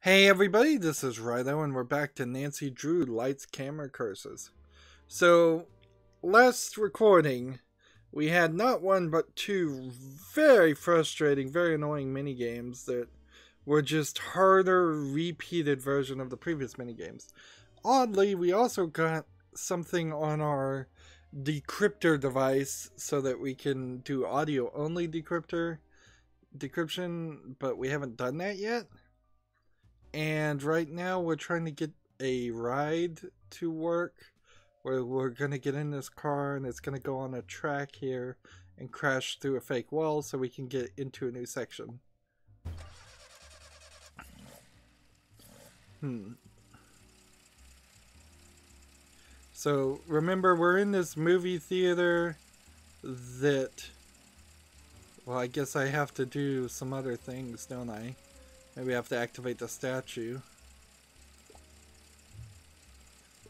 Hey everybody, this is Rydo and we're back to Nancy Drew Lights Camera Curses. So, last recording, we had not one but two very frustrating, very annoying minigames that were just harder, repeated version of the previous minigames. Oddly, we also got something on our decryptor device so that we can do audio-only decryption, but we haven't done that yet. And right now we're trying to get a ride to work where we're going to get in this car and it's going to go on a track here and crash through a fake wall so we can get into a new section. So remember, we're in this movie theater that, well, I guess I have to do some other things, don't I? Maybe I have to activate the statue.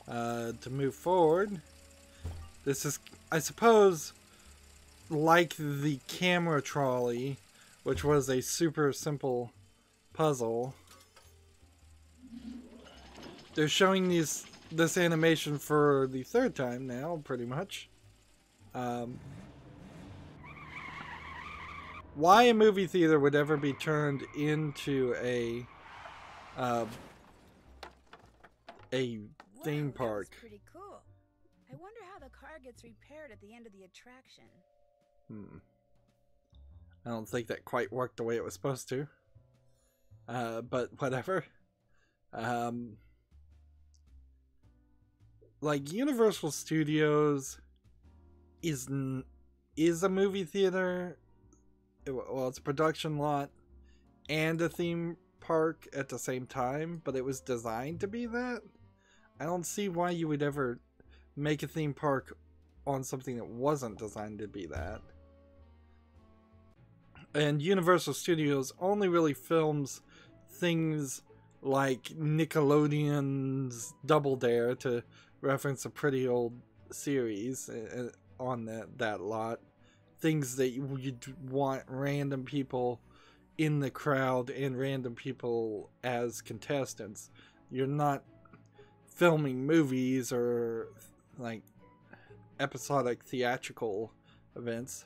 To move forward, this is, I suppose, like the camera trolley, which was a super simple puzzle. They're showing this animation for the third time now, pretty much. Why a movie theater would ever be turned into a theme park. That was pretty cool. I wonder how the car gets repaired at the end of the attraction. I don't think that quite worked the way it was supposed to. But whatever. Like, Universal Studios is a movie theater. Well, it's a production lot and a theme park at the same time, but it was designed to be that. I don't see why you would ever make a theme park on something that wasn't designed to be that. And Universal Studios only really films things like Nickelodeon's Double Dare, to reference a pretty old series on that lot. Things that you'd want random people in the crowd and random people as contestants. You're not filming movies or like episodic theatrical events.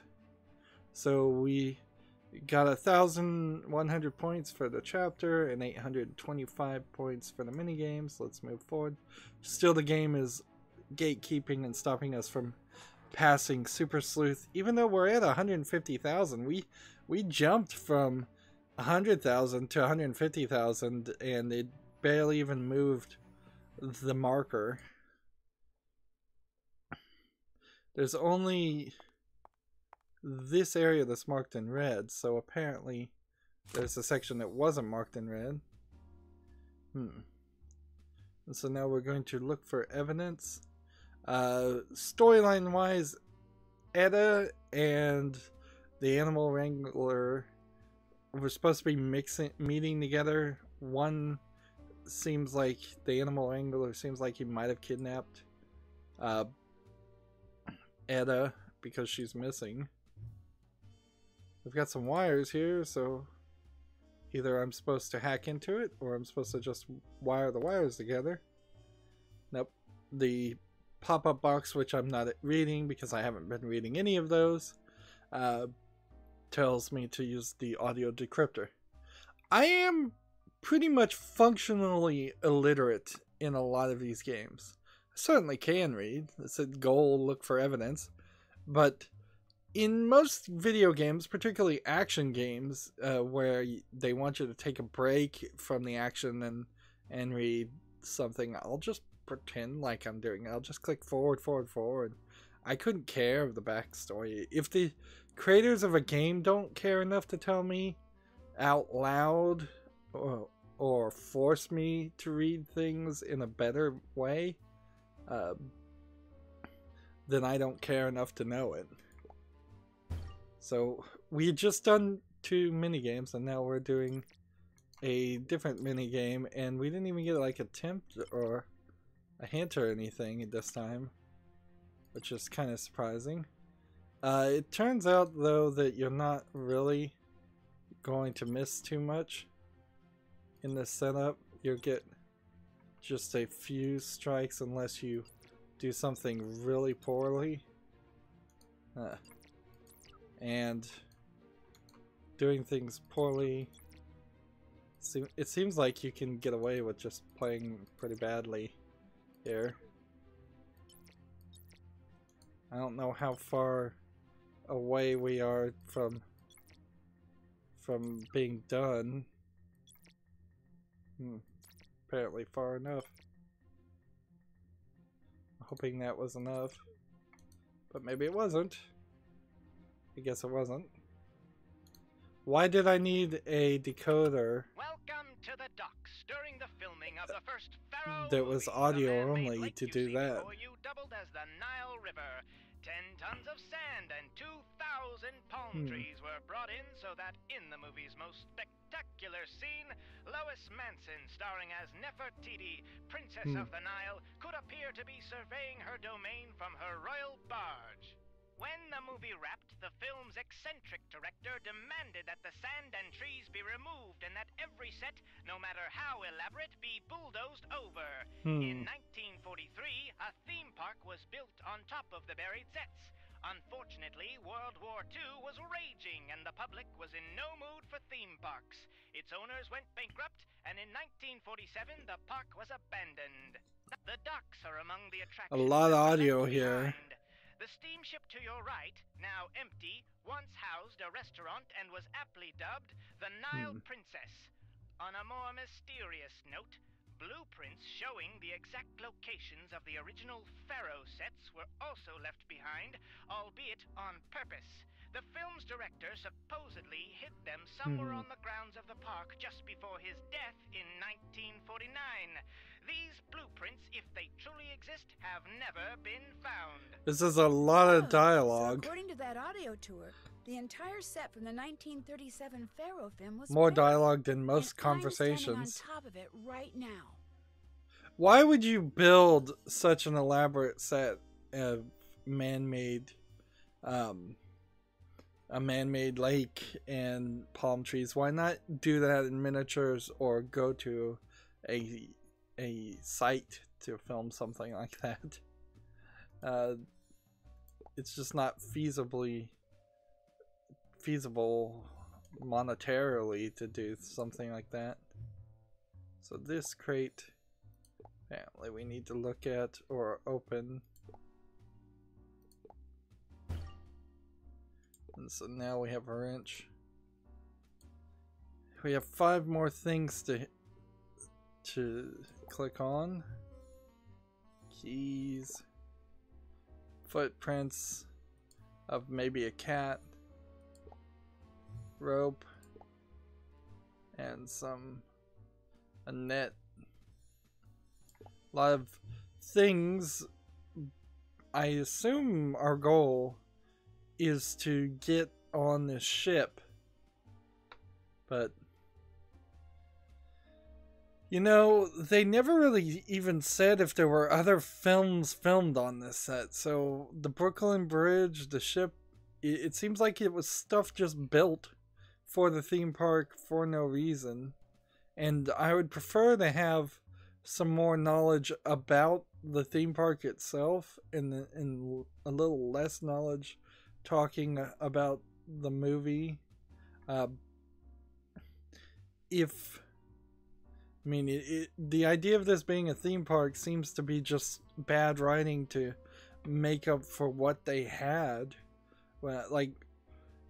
So we got 1,100 points for the chapter and 825 points for the minigames. Let's move forward. Still, the game is gatekeeping and stopping us from passing Super Sleuth. Even though we're at 150,000, we jumped from 100,000 to 150,000 and it barely even moved the marker. There's only this area that's marked in red, so apparently there's a section that wasn't marked in red. And so now we're going to look for evidence. Storyline wise, Etta and the animal wrangler were supposed to be meeting together. One seems like the animal wrangler seems like he might have kidnapped Etta because she's missing. We've got some wires here, so either I'm supposed to hack into it or I'm supposed to just wire the wires together. Nope. The pop-up box, which I'm not reading because I haven't been reading any of those, tells me to use the audio decryptor. I am pretty much functionally illiterate in a lot of these games. I certainly can read. It's a goal, look for evidence. But in most video games, particularly action games, where they want you to take a break from the action and read something, I'll just pretend like I'm doing it. I'll just click forward. I couldn't care of the backstory. If the creators of a game don't care enough to tell me out loud or force me to read things in a better way, then I don't care enough to know it. So we had just done 2 minigames and now we're doing a different minigame, and we didn't even get like a tempt or a hint or anything at this time, which is kind of surprising. It turns out though that you're not really going to miss too much. in this setup, you'll get just a few strikes unless you do something really poorly. And doing things poorly, it seems like you can get away with just playing pretty badly here. I don't know how far away we are from being done. Apparently far enough. I'm hoping that was enough. But maybe it wasn't. I guess it wasn't. Why did I need a decoder? Welcome to the docks. During the filming of the first Pharaoh That was movie, audio the man-made only lake to you do see that. before you doubled as the Nile River. 10 tons of sand and 2,000 palm trees were brought in so that in the movie's most spectacular scene, Lois Manson, starring as Nefertiti, Princess of the Nile, could appear to be surveying her domain from her royal barge. When the movie wrapped, the film's eccentric director demanded that the sand and trees be removed and that every set, no matter how elaborate, be bulldozed over. In 1943, a theme park was built on top of the buried sets. Unfortunately, World War II was raging and the public was in no mood for theme parks. Its owners went bankrupt, and in 1947, the park was abandoned. The docks are among the attractions. A lot of audio here. The steamship to your right, now empty, once housed a restaurant and was aptly dubbed the Nile Princess. On a more mysterious note, blueprints showing the exact locations of the original Pharaoh sets were also left behind, albeit on purpose. The film's director supposedly hid them somewhere on the grounds of the park just before his death in 1949. These blueprints, if they truly exist, have never been found. This is a lot of dialogue. So according to that audio tour, the entire set from the 1937 Pharaoh film was More spared. dialogue than most And conversations. I'm standing on top of it right now. Why would you build such an elaborate set of man-made, a man-made lake and palm trees? Why not do that in miniatures or go to a site to film something like that? It's just not feasible monetarily to do something like that. So this crate, apparently we need to look at or open. And so now we have a wrench. We have 5 more things to click on. Keys, footprints of maybe a cat, rope, and a net. A lot of things. I assume our goal is to get on this ship, but you know, they never really even said if there were other films filmed on this set. So the Brooklyn Bridge, the ship, it seems like it was stuff just built for the theme park for no reason. And I would prefer to have some more knowledge about the theme park itself and a little less knowledge talking about the movie. The idea of this being a theme park seems to be just bad writing to make up for what they had. Well, like,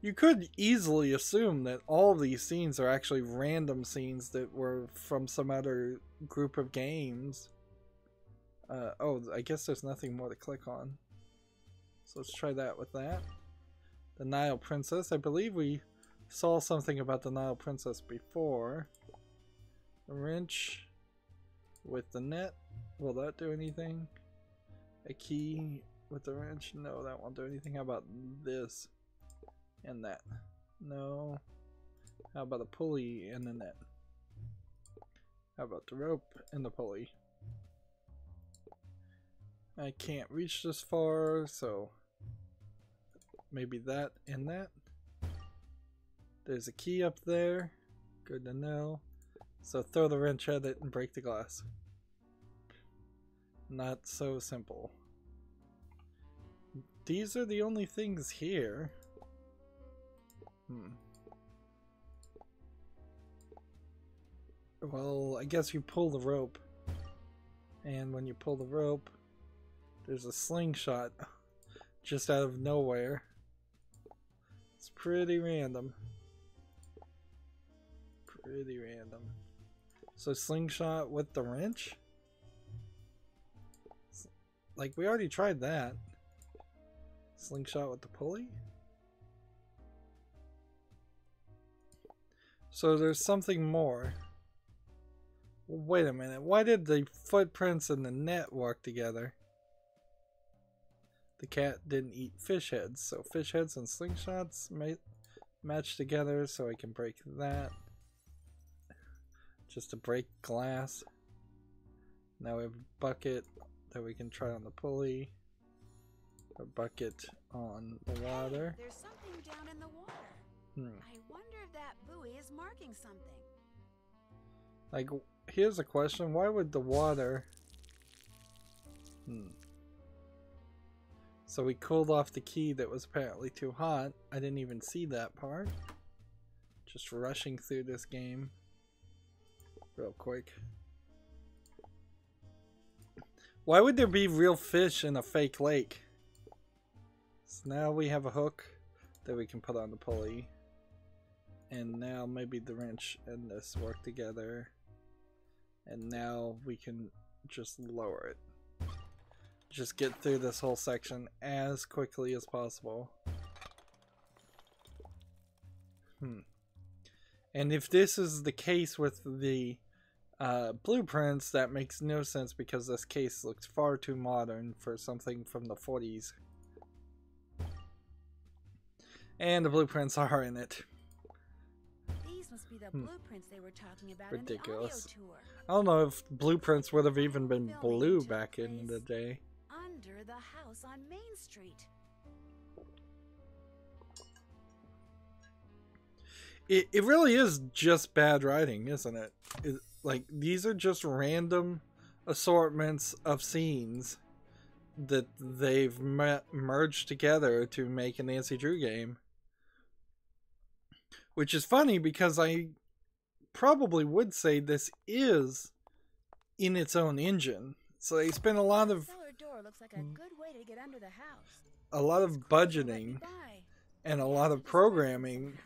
you could easily assume that all of these scenes are actually random scenes that were from some other group of games. Oh, I guess there's nothing more to click on. So let's try that with that. The Nile Princess. I believe we saw something about the Nile Princess before. A wrench with the net. Will that do anything? A key with the wrench? No, that won't do anything. How about this and that? No. How about a pulley and the net? How about the rope and the pulley? I can't reach this far, so maybe that and that. There's a key up there. Good to know. So throw the wrench at it and break the glass. Not so simple. These are the only things here. Well, I guess you pull the rope. And when you pull the rope, there's a slingshot just out of nowhere. It's pretty random. Pretty random. So slingshot with the wrench? Like, we already tried that. Slingshot with the pulley? So there's something more. Wait a minute. Why did the footprints and the net work together? The cat didn't eat fish heads, so fish heads and slingshots match together, so I can break that. Just to break glass. Now we have a bucket that we can try on the pulley. A bucket on the water. There's something down in the water. I wonder if that buoy is marking something. Like, here's a question. Why would the water... So we cooled off the key that was apparently too hot. I didn't even see that part. Just rushing through this game real quick. Why would there be real fish in a fake lake? So now we have a hook that we can put on the pulley. And now maybe the wrench and this work together. And now we can just lower it. Just get through this whole section as quickly as possible. And if this is the case with the blueprints, that makes no sense because this case looks far too modern for something from the 40s. And the blueprints are in it. These must be the blueprints they were talking about. Ridiculous. In the audio tour. I don't know if blueprints would have even been blue back in the day. Under the house on Main Street. It really is just bad writing, isn't it? Like, these are just random assortments of scenes that they've merged together to make a Nancy Drew game. Which is funny because I probably would say this is in its own engine. So they spent a lot of Looks like a good way to get under the house. A lot of budgeting and a lot of programming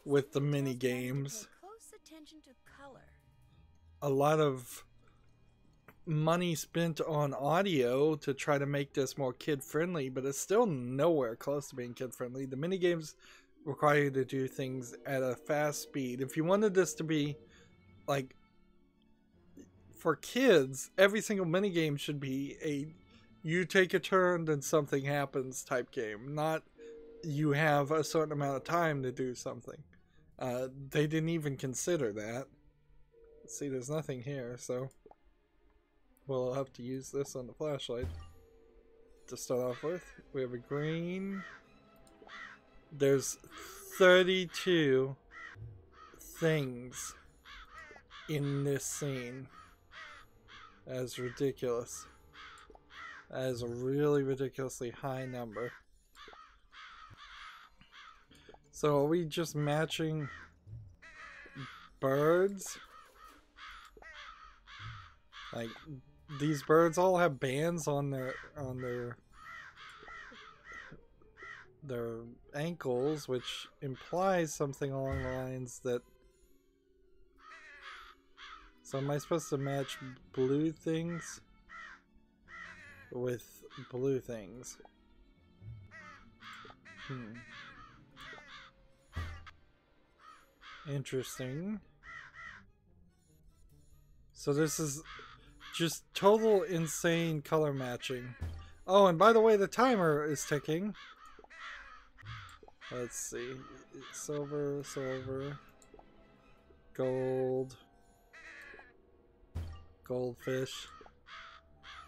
with the mini games. Close attention to color. A lot of money spent on audio to try to make this more kid friendly, but it's still nowhere close to being kid friendly. The mini games require you to do things at a fast speed. If you wanted this to be like for kids, every single mini game should be a you take a turn then something happens type game, not you have a certain amount of time to do something. They didn't even consider that. Let's see, there's nothing here, so we'll have to use this on the flashlight to start off with. We have a green. There's 32 things in this scene. That's ridiculous. That is a really ridiculously high number. So are we just matching birds? Like, these birds all have bands on their ankles, which implies something along the lines that... So am I supposed to match blue things with blue things? Interesting. So this is just total insane color matching. Oh, and by the way, the timer is ticking. Let's see. Silver, silver, gold, goldfish,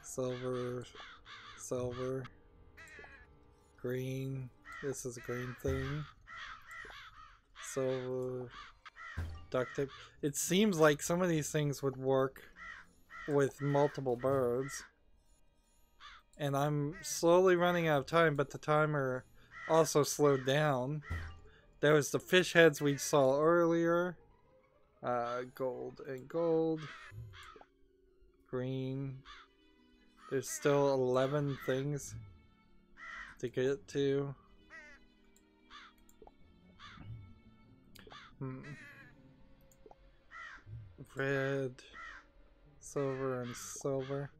silver, silver, green. This is a green thing. Silver, duct tape. It seems like some of these things would work with multiple birds. And I'm slowly running out of time, but the timer also slowed down. There was the fish heads we saw earlier. Gold and gold. Green. There's still 11 things to get to. Red, silver, and silver.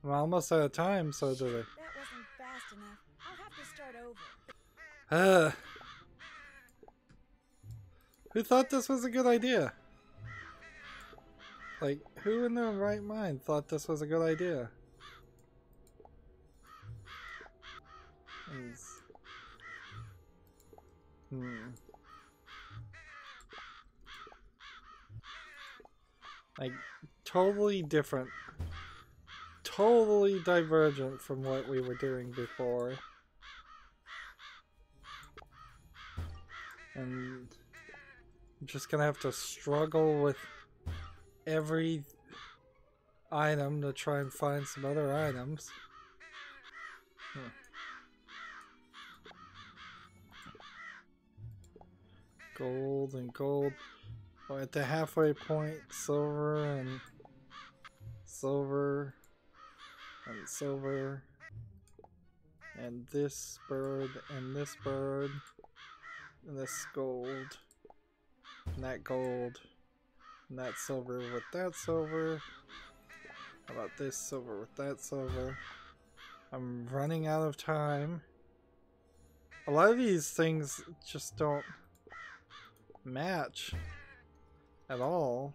I'm almost out of time, so do they. That wasn't fast enough. I'll have to start over. Who thought this was a good idea? Like, who in their right mind thought this was a good idea? Like, totally different. Totally divergent from what we were doing before. And I'm just gonna have to struggle with every item to try and find some other items. Gold and gold. Oh, at the halfway point, silver and silver and silver. And this bird and this bird. And this gold. And that gold. And that silver with that silver. How about this silver with that silver? I'm running out of time. A lot of these things just don't match at all.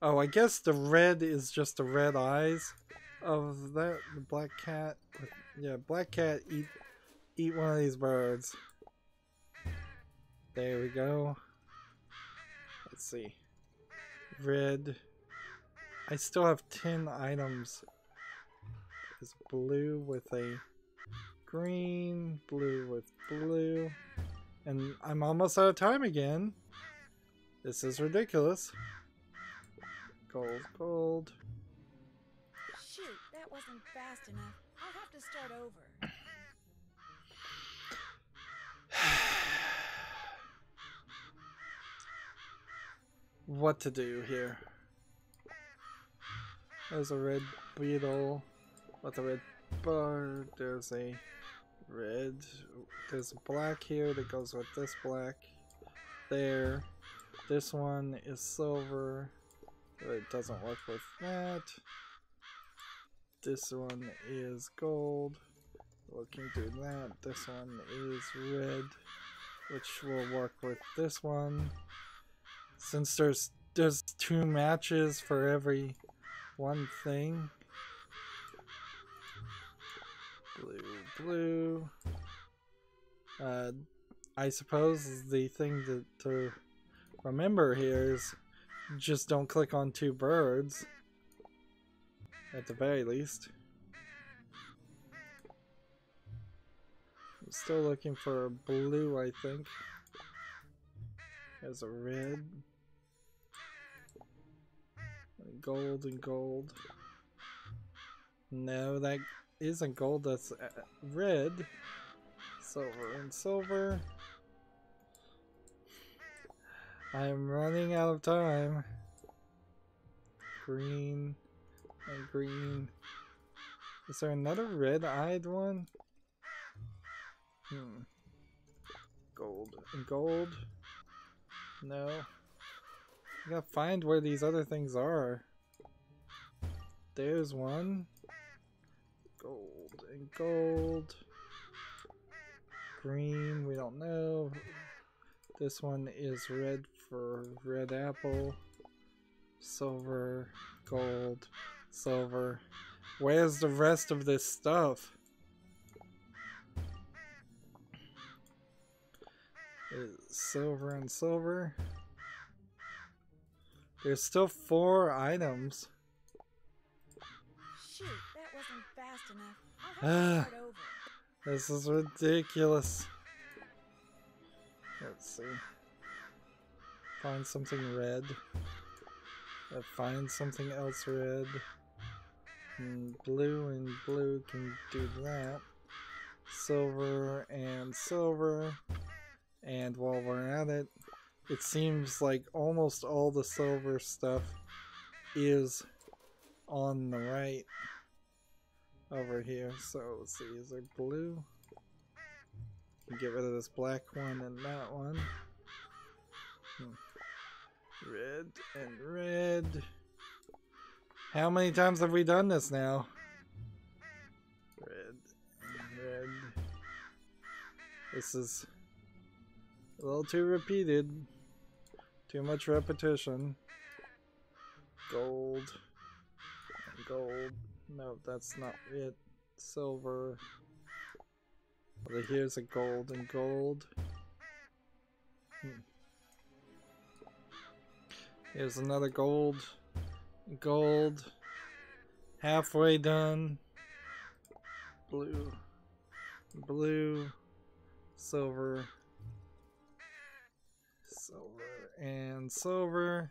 Oh, I guess the red is just the red eyes of that. The black cat. Yeah, black cat eat one of these birds. There we go. Let's see. Red. I still have 10 items. It's blue with a green, blue with blue. And I'm almost out of time again. This is ridiculous. Gold, gold. Shoot, that wasn't fast enough. I'll have to start over. What to do here? There's a red beetle with a red bird. There's a red. There's a black here that goes with this black. There. This one is silver. But it doesn't work with that. This one is gold. Looking through that. This one is red, which will work with this one. Since there's 2 matches for every one thing. Blue, blue. I suppose the thing to remember here is just don't click on 2 birds. At the very least. I'm still looking for a blue, I think. There's a red. Gold and gold. No, that isn't gold, that's red. Silver and silver. I am running out of time. Green and green. Is there another red-eyed one? Gold and gold. No. I gotta find where these other things are. There's one. Gold and gold. Green, we don't know. This one is red for red apple. Silver, gold, silver. Where's the rest of this stuff? It's silver and silver. There's still 4 items. Shoot, that wasn't fast enough. I'll have to start over. This is ridiculous. Let's see. Find something red. Find something else red. Blue and blue can do that. Silver and silver. And while we're at it, it seems like almost all the silver stuff is on the right over here. So let's see, is there blue? Get rid of this black one and that one. Red and red. How many times have we done this now? Red and red. This is a little too repeated. Too much repetition. Gold. And gold. No, that's not it. Silver. Well, here's a gold and gold. Here's another gold. Gold. Halfway done. Blue. Blue. Silver. Silver and silver.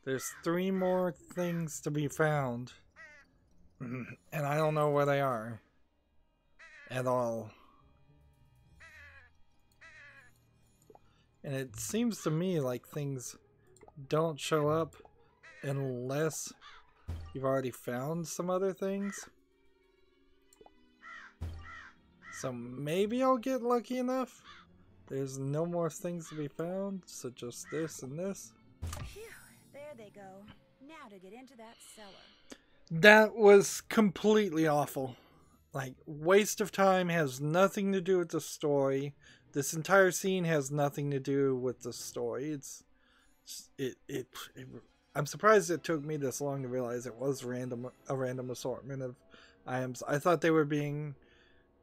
There's 3 more things to be found. And I don't know where they are. At all. And it seems to me like things don't show up unless you've already found some other things. So maybe I'll get lucky enough. There's no more things to be found, so just this and this. Phew, there they go. Now to get into that cellar. That was completely awful. Like, waste of time, has nothing to do with the story. This entire scene has nothing to do with the story. I'm surprised it took me this long to realize it was a random assortment of items. I thought they were being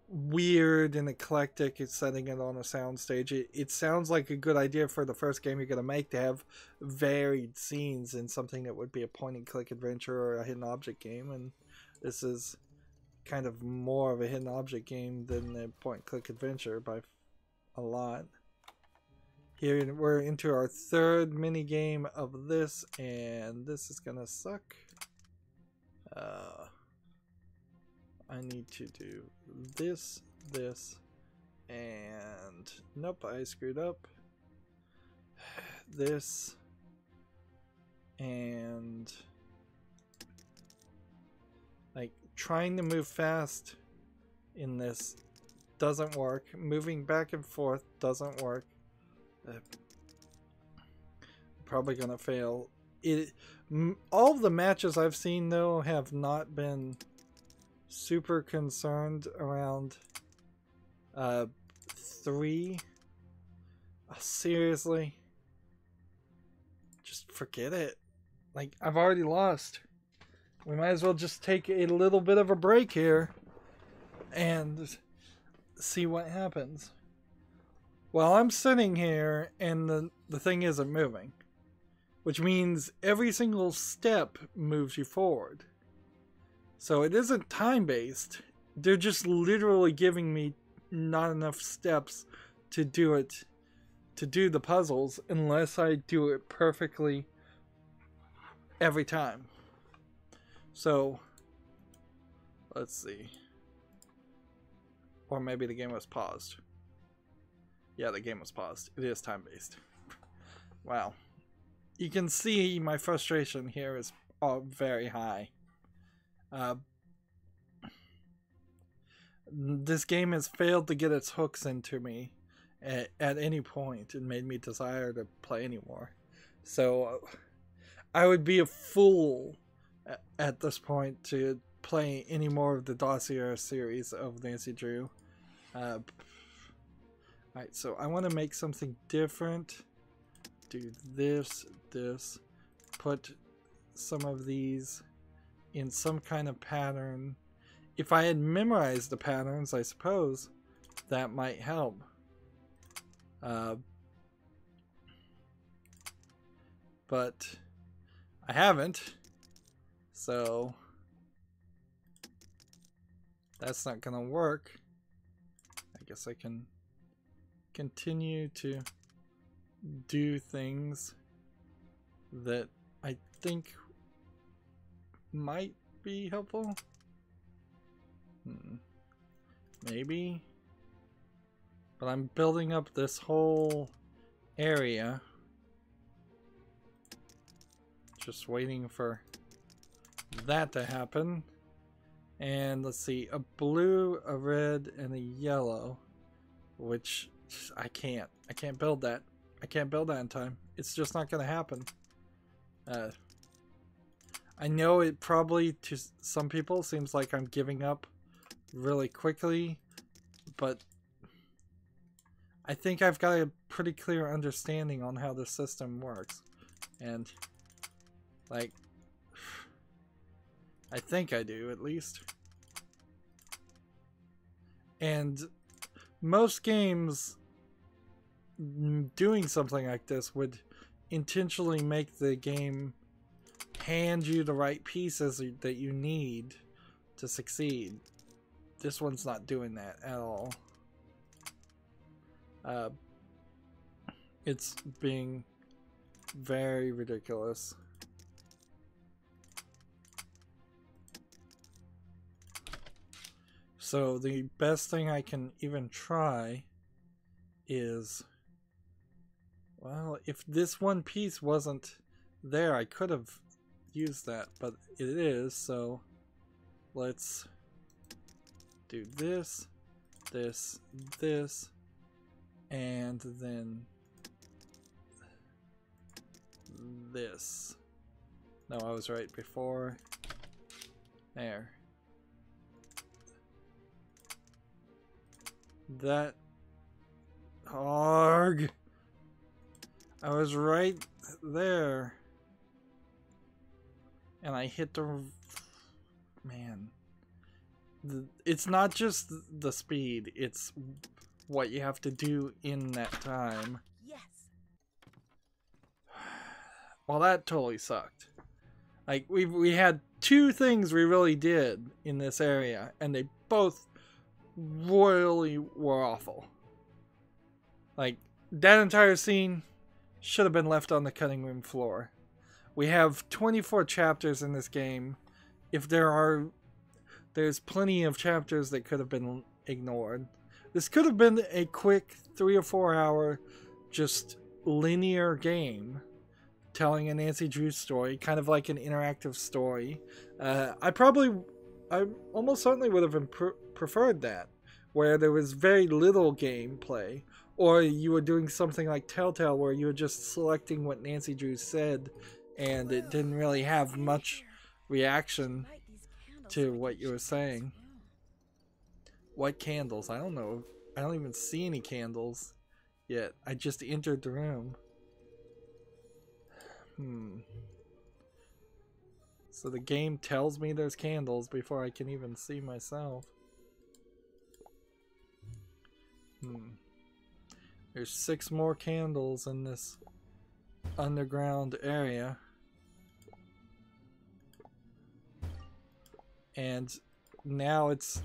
weird and eclectic at setting it on a soundstage. It sounds like a good idea for the first game you're going to make, to have varied scenes in something that would be a point-and-click adventure or a hidden object game, and this is kind of more of a hidden object game than a point-and-click adventure by a lot. Here we're into our 3rd mini game of this, and this is gonna suck. I need to do this, and nope, I screwed up. This, and like trying to move fast in this doesn't work. Moving back and forth doesn't work. Probably gonna fail. All of the matches I've seen though have not been super concerned around 3. Seriously, just forget it. Like, I've already lost. We might as well just take a little bit of a break here and see what happens. Well, I'm sitting here and the thing isn't moving, which means every single step moves you forward. So it isn't time-based. They're just literally giving me not enough steps to do it, to do the puzzles, unless I do it perfectly every time. So, let's see. Or maybe the game was paused. Yeah, the game was paused. It is time-based. Wow. You can see my frustration here is very high. This game has failed to get its hooks into me at any point and made me desire to play anymore. So I would be a fool at this point to play any more of the Dossier series of Nancy Drew. Alright, so I want to make something different. Do this, put some of these in some kind of pattern. If I had memorized the patterns, I suppose that might help. But I haven't, so that's not gonna work. I guess I can continue to do things that I think might be helpful. Maybe. But I'm building up this whole area. Just waiting for that to happen. And let's see, a blue, a red, and a yellow. Which I can't build that. I can't build that in time. It's just not gonna happen. I know it probably to some people seems like I'm giving up really quickly, but I think I've got a pretty clear understanding on how the system works. And like, I think I do at least. And most games doing something like this would intentionally make the game hand you the right pieces that you need to succeed. This one's not doing that at all. It's being very ridiculous. So the best thing I can even try is, well, if this one piece wasn't there, I could have used that, but it is, so let's do this, this, this, and then this. No, I was right before. There. That. Arg! I was right there. And I hit the... Man. It's not just the speed, it's what you have to do in that time. Yes. Well, that totally sucked. Like, we had two things we really did in this area, and they both royally were awful. Like, that entire scene should have been left on the cutting room floor. We have 24 chapters in this game. If there's plenty of chapters that could have been ignored. This could have been a quick 3 or 4 hour just linear game telling a Nancy Drew story, kind of like an interactive story. I almost certainly would have preferred that, where there was very little gameplay, or you were doing something like Telltale where you were just selecting what Nancy Drew said and it didn't really have much reaction to what you were saying. What candles? I don't know. I don't even see any candles yet. I just entered the room. So the game tells me there's candles before I can even see myself. There's 6 more candles in this underground area. And now it's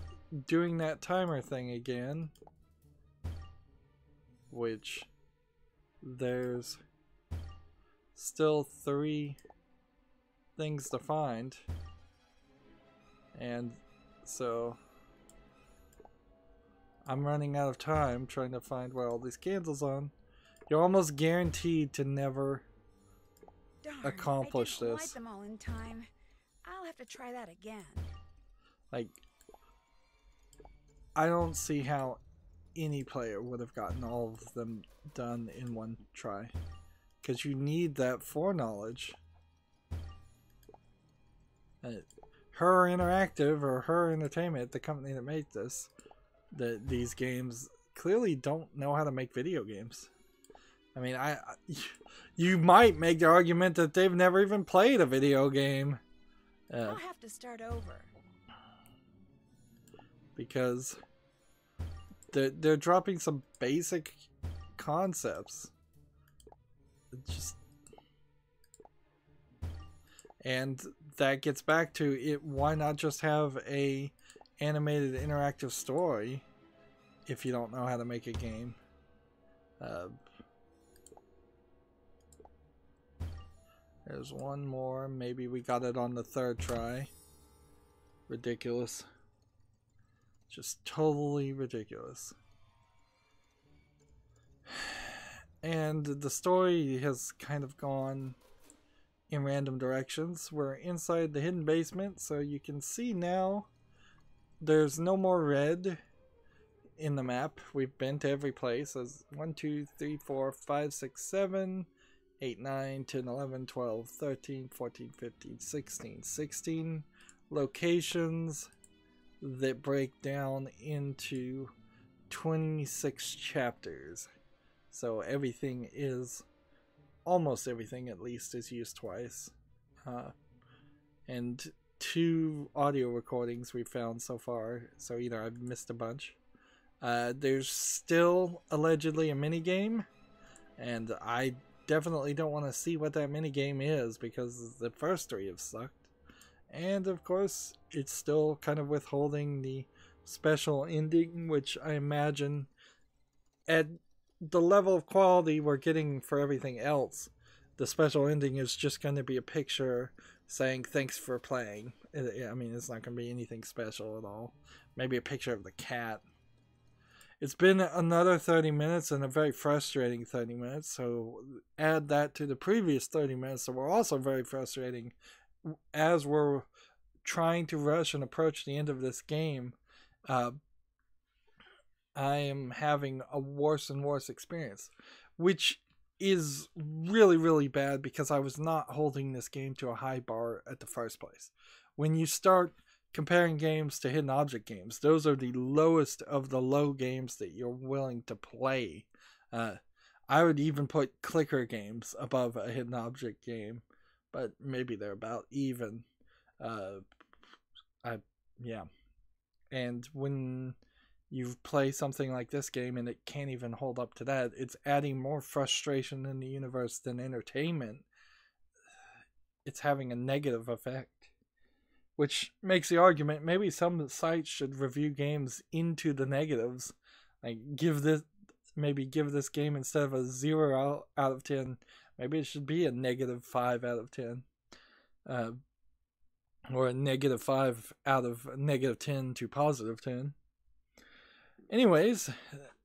doing that timer thing again. Which there's still 3 things to find. And so I'm running out of time trying to find where all these candles on. You're almost guaranteed to never accomplish I didn't this. light them all in time. I'll have to try that again. Like, I don't see how any player would have gotten all of them done in one try. Because you need that foreknowledge. Her Interactive, or Her Entertainment, the company that made this, these games clearly don't know how to make video games. I mean, you might make the argument that they've never even played a video game. I'll have to start over. Because they're dropping some basic concepts. And that gets back to it. Why not just have a animated interactive story if you don't know how to make a game? There's one more. Maybe we got it on the third try. Ridiculous. Just totally ridiculous. And the story has kind of gone in random directions. We're inside the hidden basement, so you can see now there's no more red in the map. We've been to every place. As 1, 2, 3, 4, 5, 6, 7, 8, 9, 10, 11, 12, 13, 14, 15, 16. 16 locations that break down into 26 chapters. So everything is, almost everything at least, is used twice. And 2 audio recordings we found so far, so either I've missed a bunch. There's still allegedly a minigame, and I definitely don't want to see what that minigame is because the first 3 have sucked. And of course, it's still kind of withholding the special ending, which I imagine at the level of quality we're getting for everything else, the special ending is just going to be a picture saying thanks for playing. I mean, it's not going to be anything special at all. Maybe a picture of the cat. It's been another 30 minutes and a very frustrating 30 minutes, so add that to the previous 30 minutes that were also very frustrating as we're trying to rush and approach the end of this game. I am having a worse and worse experience, which is really, really bad because I was not holding this game to a high bar at the first place. When you start comparing games to hidden object games, those are the lowest of the low games that you're willing to play. I would even put clicker games above a hidden object game, but maybe they're about even. Yeah. And when you play something like this game and it can't even hold up to that, it's adding more frustration in the universe than entertainment. It's having a negative effect, which makes the argument maybe some sites should review games into the negatives. Like give this game, instead of a 0 out of 10, maybe it should be a -5 out of 10. Or a -5 out of -10 to +10. Anyways,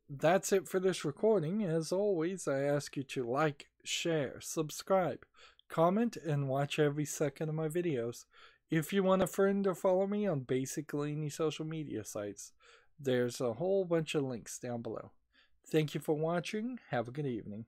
that's it for this recording. As always, I ask you to like, share, subscribe, comment, and watch every second of my videos. If you want a friend or follow me on basically any social media sites, there's a whole bunch of links down below. Thank you for watching. Have a good evening.